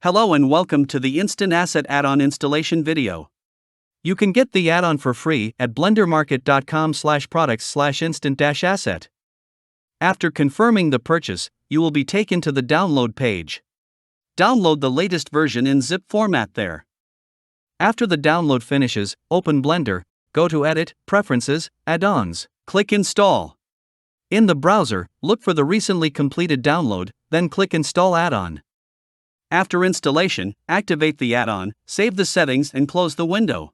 Hello and welcome to the InstantAsset add-on installation video. You can get the add-on for free at blendermarket.com/products/instant-asset. After confirming the purchase, you will be taken to the download page. Download the latest version in zip format there. After the download finishes, open Blender, go to Edit, Preferences, Add-ons, click Install. In the browser, look for the recently completed download, then click Install Add-on. After installation, activate the add-on, save the settings and close the window.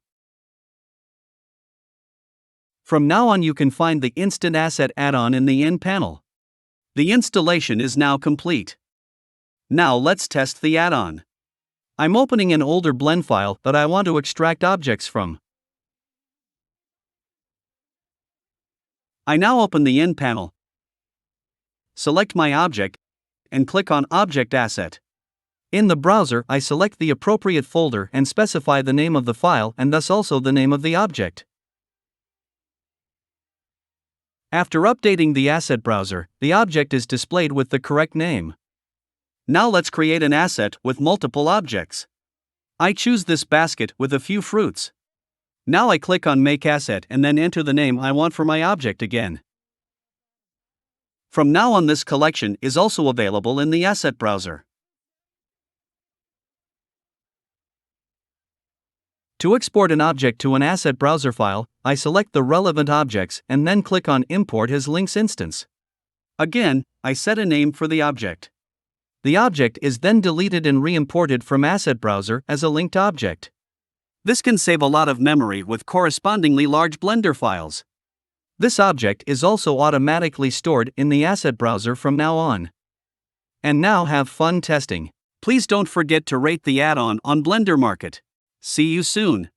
From now on you can find the InstantAsset add-on in the In panel. The installation is now complete. Now let's test the add-on. I'm opening an older blend file that I want to extract objects from. I now open the In panel, select my object, and click on Object Asset. In the browser, I select the appropriate folder and specify the name of the file and thus also the name of the object. After updating the asset browser, the object is displayed with the correct name. Now let's create an asset with multiple objects. I choose this basket with a few fruits. Now I click on Make Asset and then enter the name I want for my object again. From now on this collection is also available in the asset browser. To export an object to an asset browser file, I select the relevant objects and then click on Import as Links Instance. Again, I set a name for the object. The object is then deleted and re-imported from Asset Browser as a linked object. This can save a lot of memory with correspondingly large Blender files. This object is also automatically stored in the Asset Browser from now on. And now have fun testing. Please don't forget to rate the add-on on BlenderMarket. See you soon.